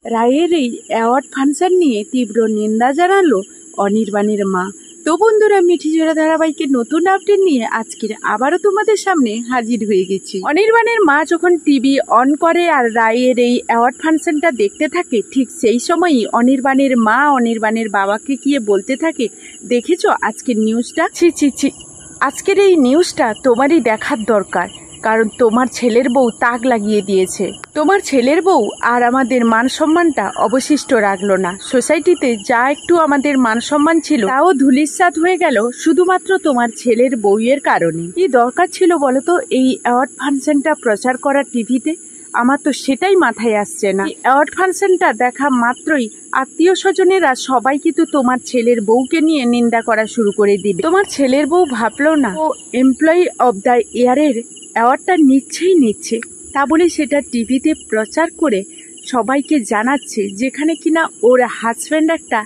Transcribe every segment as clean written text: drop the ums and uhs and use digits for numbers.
রায়ের এই award function নিয়ে তীব্র নিন্দা জানালো অনির্বাণের মা। তো বন্ধুরা, মিঠিজোড়া ধারাবাহিকের নতুন আপডেট নিয়ে আজকের আবারও তোমাদের সামনে হাজির হয়ে গেছি। অনির্বাণের মা যখন টিভি অন করে আর রায়ের এই অ্যাওয়ার্ড ফাংশনটা দেখতে থাকে, ঠিক সেই সময়ই অনির্বাণের মা অনির্বাণের বাবাকে গিয়ে বলতে থাকে, দেখেছো আজকের নিউজটা? ছি, আজকের এই নিউজটা তোমারই দেখার দরকার, কারণ তোমার ছেলের বউ তাক লাগিয়ে দিয়েছে। তোমার ছেলের বউ আর আমাদের মান সম্মানটা অবশিষ্ট রাখলো না। সোসাইটিতে যা একটু আমাদের মান সম্মান ছিল তাও ধূলিসাৎ হয়ে গেল শুধুমাত্র তোমার ছেলের বউয়ের কারণে। কি দরকার ছিল বলতো এই অ্যাওয়ার্ড ফাংশনটা প্রচার করা টিভিতে? আমার তো সেটাই মাথায় আসছে না। অ্যাওয়ার্ড ফাংশনটা দেখা মাত্রই আত্মীয় স্বজনেরা সবাই কিন্তু তোমার ছেলের বউকে নিয়ে নিন্দা করা শুরু করে দিবে। তোমার ছেলের বউ ভাবলো না ও এমপ্লয়ি অব দ্য ইয়ারের অ্যাওয়ার্ডটা নিচ্ছে, তা বলে সেটা টিভিতে প্রচার করে সবাইকে জানাচ্ছে, যেখানে কিনা ওর হাজব্যান্ড একটা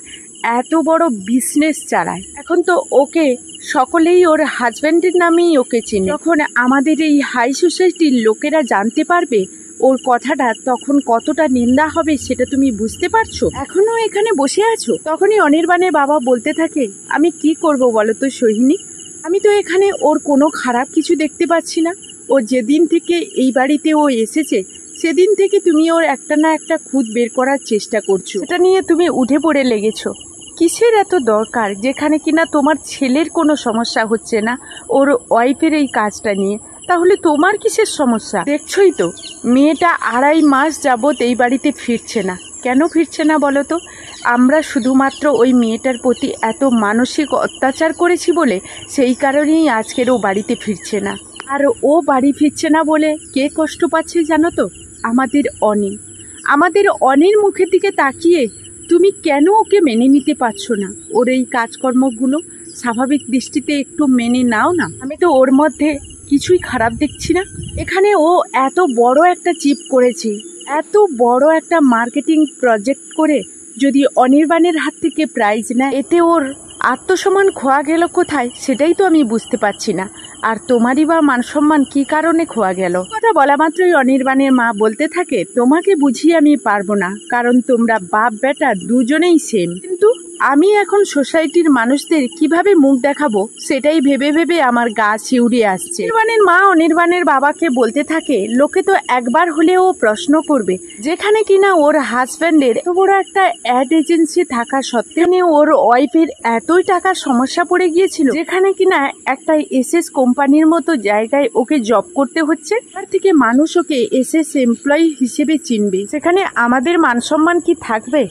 এত বড় বিজনেস চালায়। এখন তো ওকে সকলেই ওর হাজব্যান্ডের নামেই ওকে চেনে। যখন আমাদের এই হাই সোসাইটির লোকেরা জানতে পারবে ওর কথাটা, তখন কতটা নিন্দা হবে সেটা তুমি বুঝতে পারছো? এখনো এখানে বসে আছো? তখনই অনির্বাণের বাবা বলতে থাকে, আমি কি করব বলো তো সোহিনী, আমি তো এখানে ওর কোনো খারাপ কিছু দেখতে পাচ্ছি না। ও যেদিন থেকে এই বাড়িতে ও এসেছে সেদিন থেকে তুমি ওর একটা না একটা খুঁত বের করার চেষ্টা করছো, সেটা নিয়ে তুমি উঠে পড়ে লেগেছো। কিসের এত দরকার, যেখানে কিনা তোমার ছেলের কোনো সমস্যা হচ্ছে না ওর ওয়াইফের এই কাজটা নিয়ে? তাহলে তোমার কিসের সমস্যা? দেখছোই তো মেয়েটা 2.5 মাস যাবৎ এই বাড়িতে ফিরছে না। কেন ফিরছে না বলো তো? আমরা শুধুমাত্র ওই মেয়েটার প্রতি এত মানসিক অত্যাচার করেছি বলে সেই কারণেই আজকের ও বাড়িতে ফিরছে না। আর ও বাড়ি ফিরছে না বলে কে কষ্ট পাচ্ছে জানো তো? আমাদের অনির মুখের দিকে তাকিয়ে তুমি কেন ওকে মেনে নিতে পারছো না? ওর এই কাজকর্মগুলো স্বাভাবিক দৃষ্টিতে একটু মেনে নাও না। আমি তো ওর মধ্যে কিছুই খারাপ দেখছি না। এখানে ও এত বড় একটা চিপ করেছে, এত বড় একটা মার্কেটিং প্রজেক্ট করে যদি অনির্বাণের হাত থেকে প্রাইজ নেয়, এতে ওর আত্মসম্মান খোয়া গেল কোথায় সেটাই তো আমি বুঝতে পারছি না। আর তোমারই বা মানসম্মান কি কারণে খোয়া গেল? কথা বলা মাত্রই অনির্বাণের মা বলতে থাকে, তোমাকে বুঝিয়ে আমি পারবো না, কারণ তোমরা বাপ বেটা দুজনেই সেম। কিন্তু আমি এখন সোসাইটির মানুষদের কিভাবে মুখ দেখাবো সেটাই ভেবে ভেবে আমার গা শিউরে আসছে। অনির্বাণের মা অনির্বাণের বাবাকে বলতে থাকে, লোকে তো একবার হলেও প্রশ্ন করবে, যেখানে কিনা ওর হাজব্যান্ডের এত বড় একটা অ্যাড এজেন্সি থাকা সত্ত্বেও ওর ওয়াইফের এতই টাকার সমস্যা পড়ে গিয়েছিল, যেখানে কিনা একটা এসএস কোম্পানির মতো জায়গায় ওকে জব করতে হচ্ছে। তার থেকে মানুষ ওকে এসএস এমপ্লয়ি হিসেবে চিনবে, সেখানে আমাদের মান সম্মান কি থাকবে?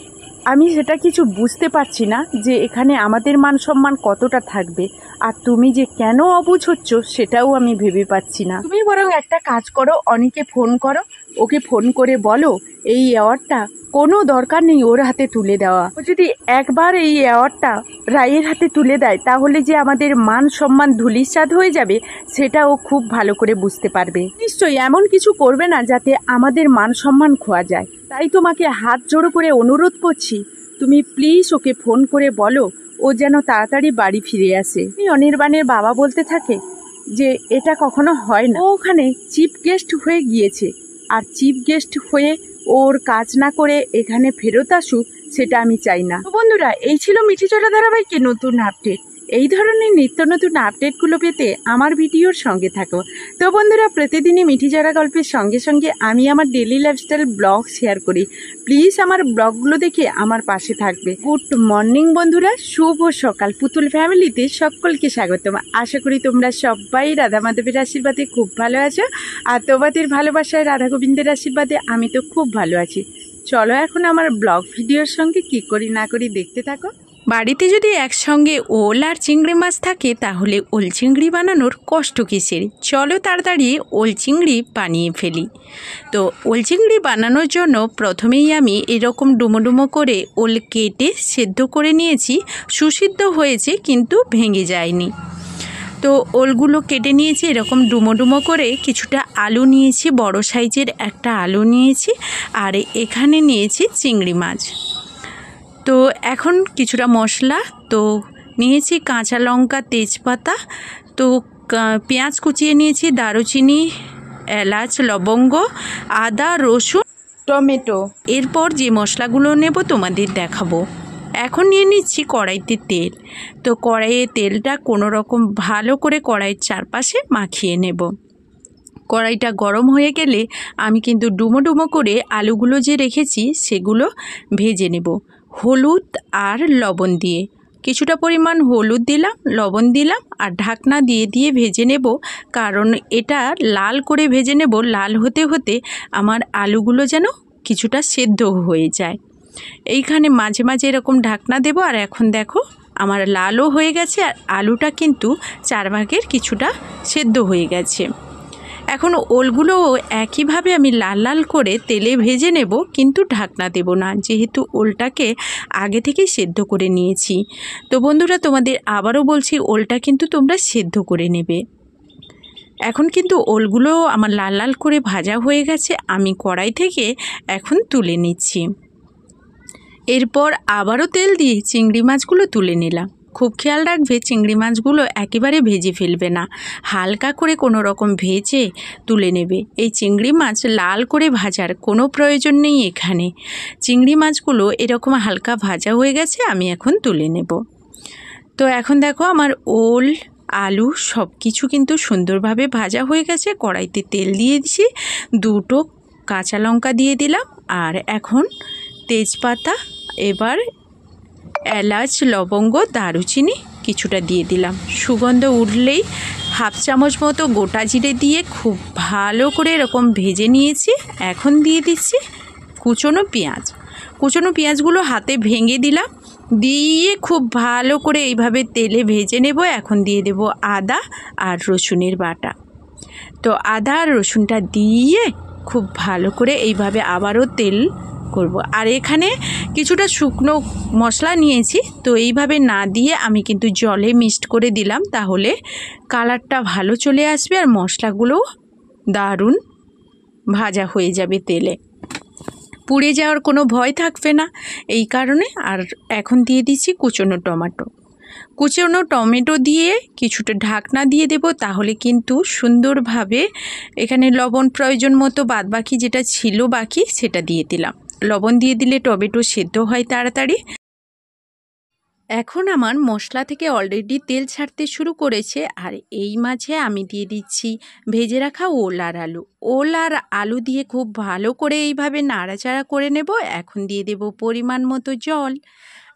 আমি সেটা কিছু বুঝতে পারছি না যে এখানে আমাদের মান সম্মান কতটা থাকবে। আর তুমি যে কেন অবুঝ হচ্ছ সেটাও আমি ভেবে পাচ্ছি না। তুমি বরং একটা কাজ করো, অনিকে ফোন করো, ওকে ফোন করে বলো এই অ্যাওয়ার্ডটা কোনো দরকার নেই ওর হাতে তুলে দেওয়া। ও যদি একবার এই অ্যাওয়ার্ডটা রায়ের হাতে তুলে দেয় তাহলে যে আমাদের মান সম্মান ধূলিসাৎ হয়ে যাবে সেটা ও খুব ভালো করে বুঝতে পারবে। নিশ্চয়ই এমন কিছু করবে না যাতে আমাদের মান সম্মান খোয়া যায়। তাই তোমাকে হাত জোড়ো করে অনুরোধ করছি, তুমি প্লিজ ওকে ফোন করে বলো ও যেন তাড়াতাড়ি বাড়ি ফিরে আসে। অনির্বাণের বাবা বলতে থাকে যে এটা কখনো হয় না, ও ওখানে চিফ গেস্ট হয়ে গিয়েছে, আর চিফ গেস্ট হয়ে ওর কাজ না করে এখানে ফেরত আসুক সেটা আমি চাই না। তো বন্ধুরা, এই ছিল মিঠিজোড়া ধারাবাহিকের নতুন আপডেট। এই ধরনের নিত্য নতুন আপডেটগুলো পেতে আমার ভিডিওর সঙ্গে থাকো। তো বন্ধুরা, প্রতিদিনই মিঠিজোড়া গল্পের সঙ্গে সঙ্গে আমি আমার ডেইলি লাইফস্টাইল ব্লগ শেয়ার করি। প্লিজ আমার ব্লগগুলো দেখে আমার পাশে থাকবে। গুড মর্নিং বন্ধুরা, শুভ সকাল। পুতুল ফ্যামিলিতে সকলকে স্বাগতম। আশা করি তোমরা সবাই রাধা মাধবের আশীর্বাদে খুব ভালো আছো, আর তোমাদের ভালোবাসায় রাধা গোবিন্দের আশীর্বাদে আমি তো খুব ভালো আছি। চলো এখন আমার ব্লগ ভিডিওর সঙ্গে কি করি না করি দেখতে থাকো। বাড়িতে যদি একসঙ্গে ওল আর চিংড়ি মাছ থাকে তাহলে ওল চিংড়ি বানানোর কষ্ট কিসের? চলো তাড়াতাড়ি ওল চিংড়ি বানিয়ে ফেলি। তো ওল চিংড়ি বানানোর জন্য প্রথমেই আমি এরকম ডুমো ডুমো করে ওল কেটে সেদ্ধ করে নিয়েছি। সুসিদ্ধ হয়েছে কিন্তু ভেঙে যায়নি। তো ওলগুলো কেটে নিয়েছি এরকম ডুমো ডুমো করে। কিছুটা আলু নিয়েছি, বড় সাইজের একটা আলু নিয়েছি, আর এখানে নিয়েছি চিংড়ি মাছ। তো এখন কিছুটা মশলা তো নিয়েছি, কাঁচা লঙ্কা, তেজপাতা, তো পেঁয়াজ কুচিয়ে নিয়েছি, দারুচিনি, এলাচ, লবঙ্গ, আদা, রসুন টমেটো। এরপর যে মশলাগুলো নেব তোমাদের দেখাবো। এখন নিয়ে নিচ্ছি কড়াইতে তেল। তো কড়াইয়ে তেলটা কোনো রকম ভালো করে কড়াইয়ের চারপাশে মাখিয়ে নেব। কড়াইটা গরম হয়ে গেলে আমি কিন্তু ডুমো ডুমো করে আলুগুলো যে রেখেছি সেগুলো ভেজে নেব হলুদ আর লবণ দিয়ে। কিছুটা পরিমাণ হলুদ দিলাম, লবণ দিলাম আর ঢাকনা দিয়ে দিয়ে ভেজে নেব, কারণ এটা লাল করে ভেজে নেব। লাল হতে হতে আমার আলুগুলো যেন কিছুটা সেদ্ধ হয়ে যায়। এইখানে মাঝে মাঝে এরকম ঢাকনা দেব। আর এখন দেখো আমার লালও হয়ে গেছে আর আলুটা কিন্তু 4 ভাগের কিছুটা সেদ্ধ হয়ে গেছে। এখন ওলগুলো একইভাবে আমি লাল লাল করে তেলে ভেজে নেব, কিন্তু ঢাকনা দেব না, যেহেতু ওলটাকে আগে থেকেই সেদ্ধ করে নিয়েছি। তো বন্ধুরা, তোমাদের আবারও বলছি, ওলটা কিন্তু তোমরা সেদ্ধ করে নেবে। এখন কিন্তু ওলগুলো আমার লাল লাল করে ভাজা হয়ে গেছে, আমি কড়াই থেকে এখন তুলে নিচ্ছি। এরপর আবারও তেল দিয়ে চিংড়ি মাছগুলো তুলে নিলাম। খুব খেয়াল রাখবে চিংড়ি মাছগুলো একেবারে ভেজে ফেলবে না, হালকা করে কোনো রকম ভেজে তুলে নেবে। এই চিংড়ি মাছ লাল করে ভাজার কোনো প্রয়োজন নেই এখানে। চিংড়ি মাছগুলো এরকম হালকা ভাজা হয়ে গেছে, আমি এখন তুলে নেব। তো এখন দেখো আমার ওল আলু সব কিছু কিন্তু সুন্দরভাবে ভাজা হয়ে গেছে। কড়াইতে তেল দিয়ে দিয়েছি, 2টো কাঁচা লঙ্কা দিয়ে দিলাম আর এখন তেজপাতা, এবার এলাচ, লবঙ্গ, দারুচিনি কিছুটা দিয়ে দিলাম। সুগন্ধ উঠলেই 1/2 চামচ মতো গোটা জিরে দিয়ে খুব ভালো করে এরকম ভেজে নিয়েছি। এখন দিয়ে দিচ্ছি কুচনো পেঁয়াজ। কুচনো পেঁয়াজগুলো হাতে ভেঙে দিলাম, দিয়ে খুব ভালো করে এইভাবে তেলে ভেজে নেব। এখন দিয়ে দেব আদা আর রসুনের বাটা। তো আদা আর রসুনটা দিয়ে খুব ভালো করে এইভাবে আবারও তেল করব। আর এখানে কিছুটা শুকনো মশলা নিয়েছি, তো এইভাবে না দিয়ে আমি কিন্তু জলে মিক্সড করে দিলাম, তাহলে কালারটা ভালো চলে আসবে আর মশলাগুলো দারুণ ভাজা হয়ে যাবে তেলে, পুড়ে যাওয়ার কোনো ভয় থাকবে না এই কারণে। আর এখন দিয়ে দিচ্ছি কুচনো টমেটো। কুচনো টমেটো দিয়ে কিছুটা ঢাকনা দিয়ে দেব, তাহলে কিন্তু সুন্দরভাবে এখানে লবণ প্রয়োজন মতো, বাদবাকি যেটা ছিল বাকি সেটা দিয়ে দিলাম। লবণ দিয়ে দিলে টমেটো সেদ্ধ হয় তাড়াতাড়ি। এখন আমার মশলা থেকে অলরেডি তেল ছাড়তে শুরু করেছে, আর এই মাঝে আমি দিয়ে দিচ্ছি ভেজে রাখা ওল আর আলু। ওল আর আলু দিয়ে খুব ভালো করে এইভাবে নাড়াচাড়া করে নেব। এখন দিয়ে দেব পরিমাণ মতো জল,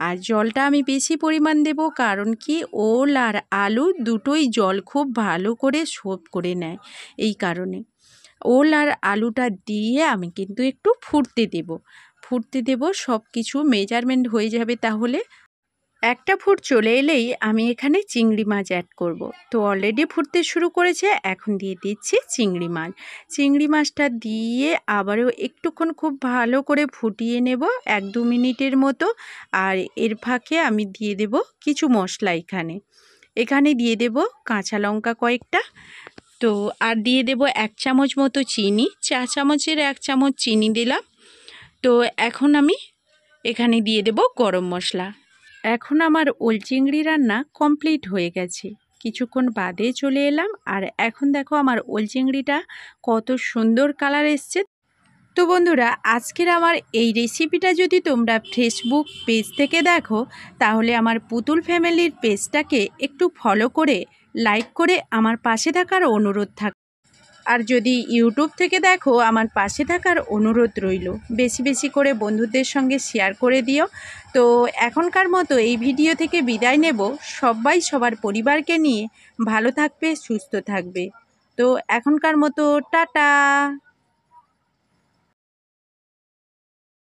আর জলটা আমি বেশি পরিমাণ দেব, কারণ কি ওল আর আলু দুটোই জল খুব ভালো করে সোপ করে নেয়। এই কারণে ওল আর আলুটা দিয়ে আমি কিন্তু একটু ফুটতে দেব। সব কিছু মেজারমেন্ট হয়ে যাবে। তাহলে একটা ফুট চলে এলেই আমি এখানে চিংড়ি মাছ অ্যাড করব। তো অলরেডি ফুটতে শুরু করেছে, এখন দিয়ে দিচ্ছি চিংড়ি মাছ। চিংড়ি মাছটা দিয়ে আবারও একটুক্ষণ খুব ভালো করে ফুটিয়ে নেব, 1-2 মিনিটের মতো। আর এর ফাঁকে আমি দিয়ে দেব কিছু মশলা। এখানে দিয়ে দেব কাঁচা লঙ্কা কয়েকটা, তো আর দিয়ে দেব 1 চামচ মতো চিনি, 4 চামচের 1 চামচ চিনি দিলাম। তো এখন আমি এখানে দিয়ে দেব গরম মশলা। এখন আমার ওল চিংড়ি রান্না কমপ্লিট হয়ে গেছে। কিছুক্ষণ বাদে চলে এলাম, আর এখন দেখো আমার ওল চিংড়িটা কত সুন্দর কালার এসছে। তো বন্ধুরা, আজকের আমার এই রেসিপিটা যদি তোমরা ফেসবুক পেজ থেকে দেখো, তাহলে আমার পুতুল ফ্যামিলির পেজটাকে একটু ফলো করে লাইক করে আমার পাশে থাকার অনুরোধ থাকবে। আর যদি ইউটিউব থেকে দেখো, আমার পাশে থাকার অনুরোধ রইল। বেশি বেশি করে বন্ধুদের সঙ্গে শেয়ার করে দিও। তো এখনকার মতো এই ভিডিও থেকে বিদায় নেব। সবাই সবার পরিবারকে নিয়ে ভালো থাকবে, সুস্থ থাকবে। তো এখনকার মতো টাটা।